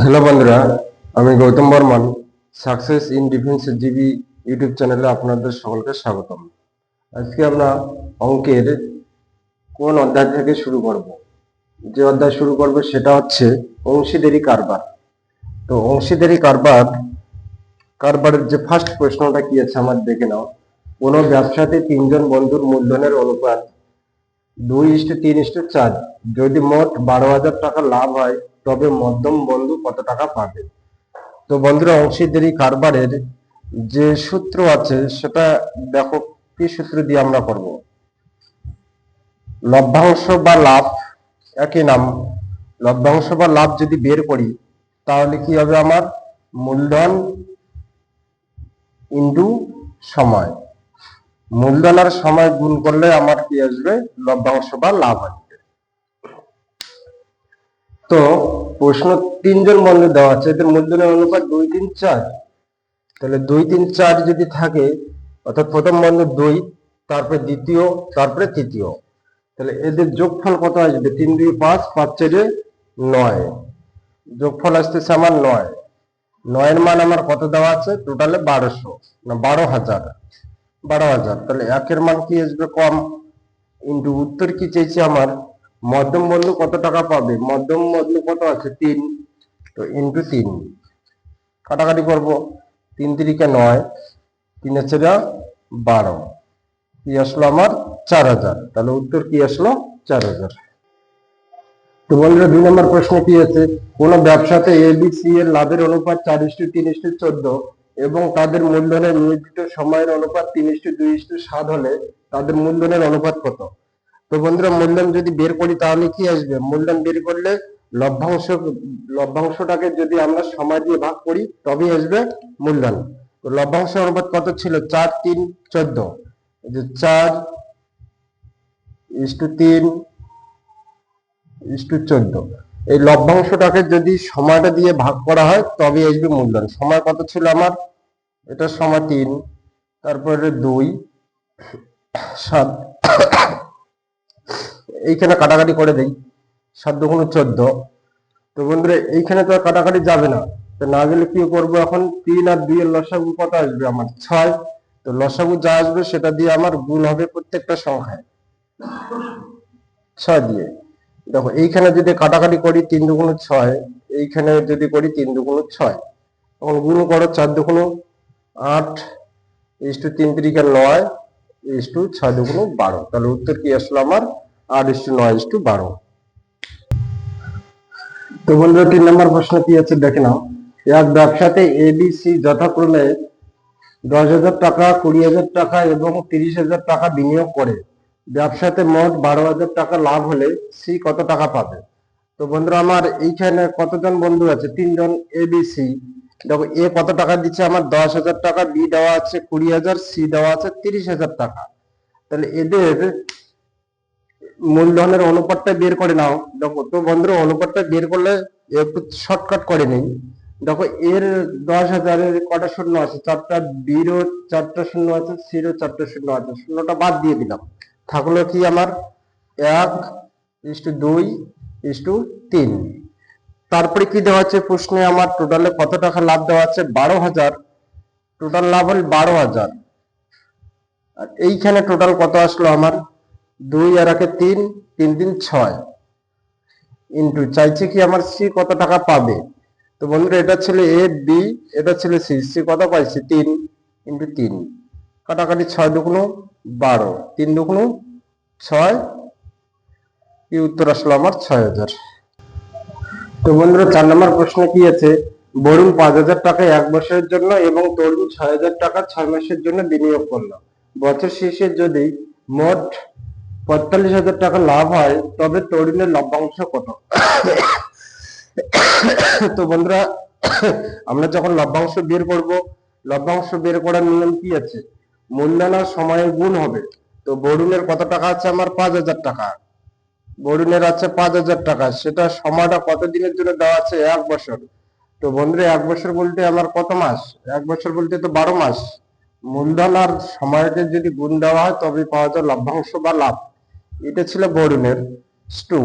Hello বন্ধুরা, আমি Gautam Barman success in defence GB YouTube চ্যানেলে আপনাদের সকলকে স্বাগতম। আজকে আমরা অঙ্কের কোন অধ্যায় থেকে শুরু করব? যে অধ্যায় শুরু করব সেটা হচ্ছে অংশীদারি কারবার। তো অংশীদারি কারবারের যে ফার্স্ট প্রশ্নটা কি আছে আমার দেখে নাও। কোনো ব্যবসাতে তিনজন বন্ধুর মূলধনের অনুপাত 2:3:4। যদি মোট 12,000 টাকা লাভ হয় তবে মধ্যম বন্ধু কত টাকা পাবে? তো বন্ধুরা, অংশীদারি কারবারের যে সূত্র আছে সেটা দেখো, কি সূত্র দিয়ে আমরা করব। লভ্যাংশ বা লাভ একই নাম। লভ্যাংশ বা লাভ যদি বের করি তাহলে কি হবে, আমার মূলধন ইন্টু সময়। মূলধন আর সময় গুণ করলে আমার কি আসবে, লভ্যাংশ বা লাভ আসবে। তো প্রশ্ন তিনজন বন্ধু দেওয়া আছে, এদের মূলধনের অনুপাত 2:3:4। তাহলে 2:3:4 যদি থাকে, অর্থাৎ প্রথম বন্ধু 2, তারপরে দ্বিতীয়, তারপরে তৃতীয়, তাহলে এদের যোগফল কত আসবে? 3-2-5, 5-4-9। যোগফল আসতেছে আমার 9। 9 এর মান আমার কত দেওয়া আছে? টোটালে 1200, না 12,000। 12,000, তাহলে একের মান কি আসবে? কম। ইন্টু উত্তর কি চেয়েছি আমার, মধ্যম বন্ধু কত টাকা পাবে? মধ্যম বন্ধু কত আছে? 3। তো ইন্টু 3, কাটাকাটি করব। 3-3-9, 3-4-12, কি আসলো আমার? 4,000। তাহলে উত্তর কি আসলো? 4,000। তো বন্ধুরা, 2 নম্বর প্রশ্ন কি আছে, কোন ব্যবসাতে এবিসি এর লাভের অনুপাত 4:3:14 এবং তাদের মূলধনের নির্দিষ্ট সময়ের অনুপাত 3:2:7 হলে তাদের মূলধনের অনুপাত কত? তো বন্ধুরা, মূলধন যদি বের করি তাহলে কি আসবে? মূলধন বের করলে লভ্যাংশ, লভ্যাংশটাকে যদি আমরা সময় দিয়ে ভাগ করি তবেই আসবে মূলধন। তো লভ্যাংশ অনুপাত কত ছিল? 4:3:14। এই যে 4:3:14, এই লভ্যাংশটাকে যদি সময়টা দিয়ে ভাগ করা হয় তবে আসবে মূলধন। সময় কত ছিল আমার? এটা সময় 3, তারপরে 2, 7, এইখানে কাটাকাটি করে দেই। 7×2=14। তো বন্ধুরা, এইখানে তো আর কাটাকাটি যাবে না, তো না গেলে কি করব, এখন 3 আর 2 এর লসাগু কত আসবে আমার? 6। তো লসাগু যা আসবে সেটা দিয়ে আমার গুণ হবে প্রত্যেকটা সংখ্যায় 6 দিয়ে। দেখো, এইখানে যদি কাটাকাটি করি 3×6, এইখানে যদি করি 3×6, তখন গুণ করো 4×8, 3×3=9, 6×12। তাহলে উত্তর কি আসলো আমার? 8:9:12। তো বন্ধুরা, 3 নম্বর প্রশ্ন কি আছে দেখে নাও। এক ব্যবসাতে এবিসি যথাক্রমে 10,000 টাকা, 20,000 টাকা এবং 30,000 টাকা বিনিয়োগ করে ব্যবসাতে মোট 12,000 টাকা লাভ হলে সি কত টাকা পাবে? তো বন্ধুরা, আমার এইখানে কতজন বন্ধু আছে? 3জন। এবিসি, দেখো এ কত টাকা দিচ্ছে আমার? 10,000 টাকা। বি দেওয়া আছে 20,000, সি দেওয়া আছে 30,000 টাকা। তাহলে এদের মূলধনের অনুপাতটা বের করে নাও। দেখো তো বন্ধুরা, অনুপাতটা বের করলে একটু শর্টকাট করে নেই। দেখো, এর 10,000-এর কটা শূন্য আছে? 4টা। বিরও 4টা শূন্য আছে, সিরও 4টা শূন্য আছে, শূন্যটা বাদ দিয়ে দিলাম। থাকলো কি আমার? 1:2:3। তারপরে কি দেওয়া আছে প্রশ্নে আমার? টোটালে কত টাকা লাভ দেওয়া আছে? 12,000। টোটাল লাভ হল 12,000। আর এইখানে টোটাল কত আসলো আমার? 2 আর 1-3, 3×3=6। ইন্টু চাইছে কি আমার সি কত টাকা পাবে? তো বন্ধুরা, এটা ছিল এ, বি, এটা ছিল সি। সি কত পাইছে? 3, ইন্টু 3, কাটাকাটি 6×12, 3×6, কি উত্তর আসলো আমার? 6,000। তো বন্ধুরা, 4 নম্বর প্রশ্ন কি আছে, বরুণ 5,000 টাকা 1 বছরের জন্য এবং তরুণ 6,000 টাকা 6 মাসের জন্য বিনিয়োগ করলো। বছর শেষে যদি মোট 45,000 টাকা লাভ হয় তবে তরুণের লভ্যাংশ কত? তো বন্ধুরা, আমরা যখন লভ্যাংশ বের করব, লভ্যাংশ বের করার নিয়ম কি আছে? মূলধন আর সময়ের গুণ হবে। তো বরুণের কত টাকা আছে আমার? 5,000 টাকা। বরুণের আছে 5,000 টাকা, সেটা সময়টা কত দিনের জন্য দেওয়া আছে? 1 বছর। তো বন্ধুরা, 1 বছর বলতে আমার কত মাস? 1 বছর বলতে তো 12 মাস। মূলধন আর সময়কে যদি গুণ দেওয়া হয় তবে পাওয়া যায় লভ্যাংশ বা লাভ। এটা ছিল বরুণের। টু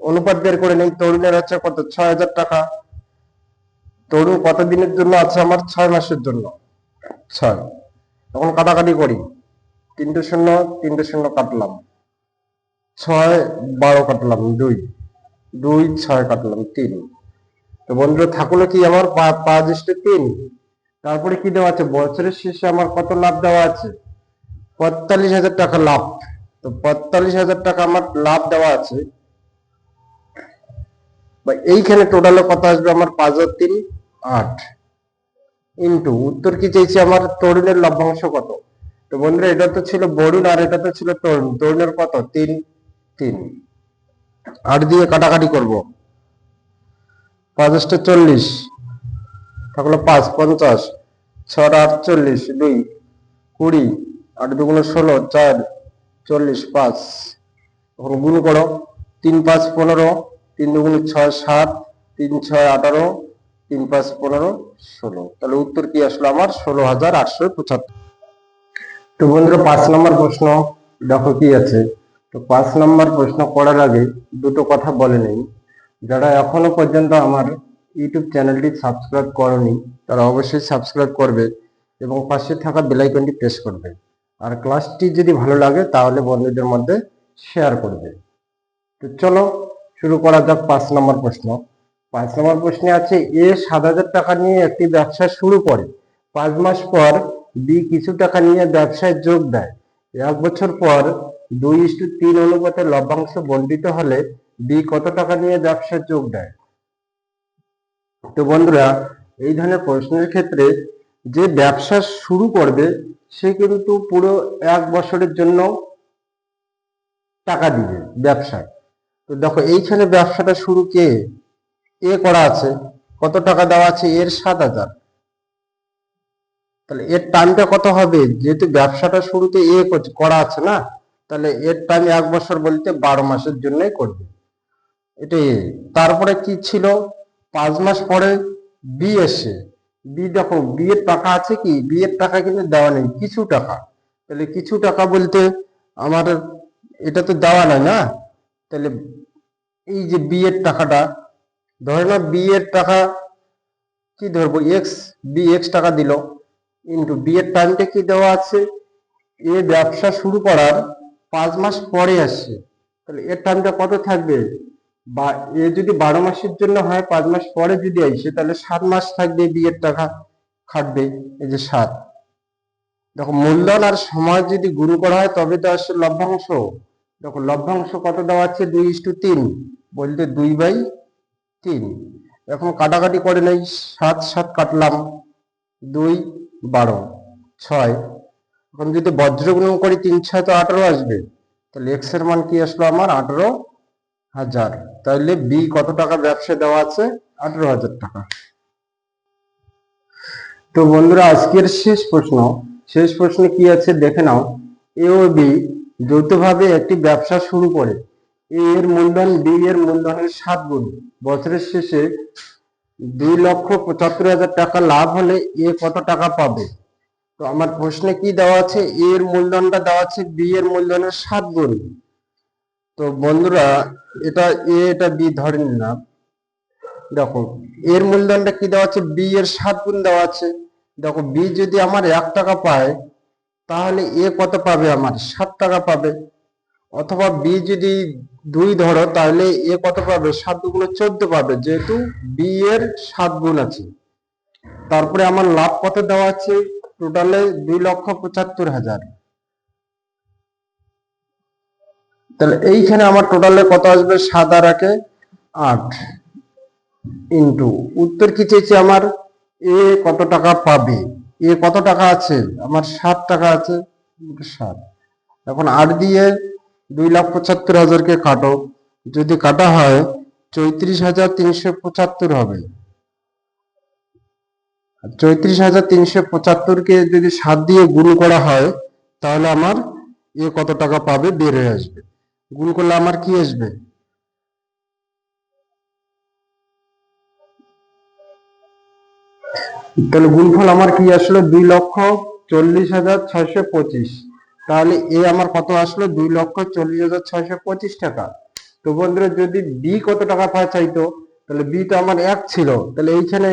অনুপাত বের করে নেই। তরুণের হচ্ছে কত? 6,000 টাকা। তরু কত দিনের জন্য আছে? আমার 6 মাসের জন্য। 6। এখন কাটাকাটি করি। 3টে শূন্য 3টে শূন্য কাটলাম, 6 12 কাটলাম, 2 2 6 কাটলাম, 3। তো বন্ধুরা থাকলো কি আমার 5:3। তারপরে কি দেওয়া আছে? বছরের শেষে আমার কত লাভ দেওয়া আছে? 45,000 টাকা লাভ। তো 45,000 টাকা আমার লাভ দেওয়া আছে। বা এইখানে টোটালে কত আসবে আমার? 5 আর 3 8 ইন্টু উত্তর কি চাইছে আমার? তরুণের লভ্যাংশ কত? তো বন্ধুরা এটা তো ছিল বরুণ আর এটা তো ছিল তরুণ। তরুণের কত? 3 3। 8 দিয়ে কাটাকাটি করব। 5 × 40 থাকলো 5 50, 6 × 8 40, 2 20, 8 × 2 = 16, 4 40, 5। এখন গুণ করো। 3 5 15, 3 2 × 6 7, 3 6 18, 3 5 15 16। তাহলে উত্তর কি আসলো আমার? 16,875। তো বন্ধুরা 5 নম্বর প্রশ্ন দেখো কি আছে। তো 5 নম্বর প্রশ্ন করার আগে দুটো কথা বলে নেই। যারা এখনো পর্যন্ত আমার ইউটিউব চ্যানেলটি সাবস্ক্রাইব করনি তারা অবশ্যই সাবস্ক্রাইব করবে এবং পাশে থাকা বেল আইকনটি প্রেস করবে। আর ক্লাসটি যদি ভালো লাগে তাহলে বন্ধুদের মধ্যে শেয়ার করবে। তো চলো শুরু করা যাক 5 নম্বর প্রশ্ন। 5 নম্বর প্রশ্নে আছে এ 7,000 টাকা নিয়ে একটি ব্যবসা শুরু করে। 5 মাস পর বি কিছু টাকা নিয়ে ব্যবসায় যোগ দেয়। 1 বছর পর 2:3 অনুপাতে লভ্যাংশ বণ্টিত হলে বি কত টাকা নিয়ে ব্যবসায় যোগ দেয়? তো বন্ধুরা এই ধরনের প্রশ্নের ক্ষেত্রে যে ব্যবসা শুরু করবে সে কিন্তু পুরো 1 বছরের জন্য টাকা দিবে ব্যবসায়। তো দেখো এইখানে ব্যবসাটা শুরু কে? এ করা আছে। কত টাকা দেওয়া আছে? এর 7,000। তাহলে এর টাইমটা কত হবে? যেহেতু ব্যবসাটা শুরুতে এ করা আছে না, তাহলে এর টাইম 1 বছর বলতে 12 মাসের জন্যই করবে। এটা এ। তারপরে কি ছিল? 5 মাস পরে বি এসে বি দেখো বি এর টাকা আছে কি? বি এর টাকা কিন্তু দেওয়া নেই, কিছু টাকা। তাহলে কিছু টাকা বলতে আমার এটা তো দেওয়া নাই না। তাহলে এই যে বি এর টাকাটা ধরে না, বি এর টাকা কি ধরবো? এক্স। বি এক্স টাকা দিল ইন্টু বি এর টাইমটা কি দেওয়া আছে? এ ব্যবসা শুরু করার 5 মাস পরে আসছে। তাহলে এর টাইমটা কত থাকবে? বা এ যদি 12 মাসের জন্য হয়, 5 মাস পরে যদি আসে তাহলে 7 মাস থাকবে বি এর টাকা খাটবে। এই যে 7। দেখো মূলধন আর সময় যদি গুণ করা হয় তবে তো আসছে লভ্যাংশ। দেখো লভ্যাংশ কত দেওয়া আছে? 2:3 বলতে 2/3। এখন কাটাকাটি করে নেই। 7 7 কাটলাম, 2 12 6। এখন যদি বজ্র গুণন করি 3 6 তো 18 আসবে। তাহলে এক্স এর মান কি আসলো আমার? 18,000। তাহলে বি কত টাকা ব্যবসা দেওয়া আছে? 18,000 টাকা। তো বন্ধুরা আজকের শেষ প্রশ্ন। শেষ প্রশ্নে কি আছে দেখে নাও। এ ও বি যৌথভাবে একটি ব্যবসা শুরু করে। এ এর মূলধন বি এর মূলধনের 7 গুণ। বছরের শেষে 2,75,000 টাকা লাভ হলে এ কত টাকা পাবে? তো আমার প্রশ্নে কি দেওয়া আছে? এ এর মূলধনটা দেওয়া আছে বি এর মূলধনের 7 গুণ। তো বন্ধুরা এটা এ এটা বি ধরে নিলাম। দেখো এর মূলধনটা কি দেওয়া আছে? বি এর 7 গুণ দেওয়া আছে। দেখো বি যদি আমার 1 টাকা পায় তাহলে এ কত পাবে? আমার 7 টাকা পাবে। অথবা বি যদি 2 ধরো তাহলে এ কত পাবে? 7 × 2 = 14 পাবে, যেহেতু বি এর 7 গুণ আছে। তারপরে আমার লাভ কত দেওয়া আছে? টোটালে 2,75,000। তাহলে এইখানে আমার টোটালে কত আসবে? 7 আর 1 8 ইন্টু উত্তর কি চেয়েছে আমার? এ কত টাকা পাবে? এ কত টাকা আছে? আমার 7 টাকা আছে, 7। এখন 8 দিয়ে 2,75,000 কে কাটো। যদি কাটা হয় 34,375 হবে। 34,375 কে যদি 7 দিয়ে গুণ করা হয় তাহলে আমার এ কত টাকা পাবে বের হয়ে আসবে। গুণ করলে আমার কি আসবে? তাহলে গুণফল আমার কি আসলো? 2,40,625। তাহলে এ আমার কত আসলো? 2,40,625 টাকা। তো বন্ধুরা যদি বি কত টাকা পাওয়া চাইতো, তাহলে বি তো আমার 1 ছিল, তাহলে এইখানে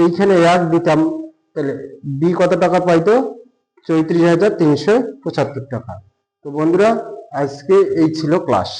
এইখানে 1 দিতাম, তাহলে বি কত টাকা পাইতো? 34,375 টাকা। তো বন্ধুরা, আজকে এই ছিল ক্লাস।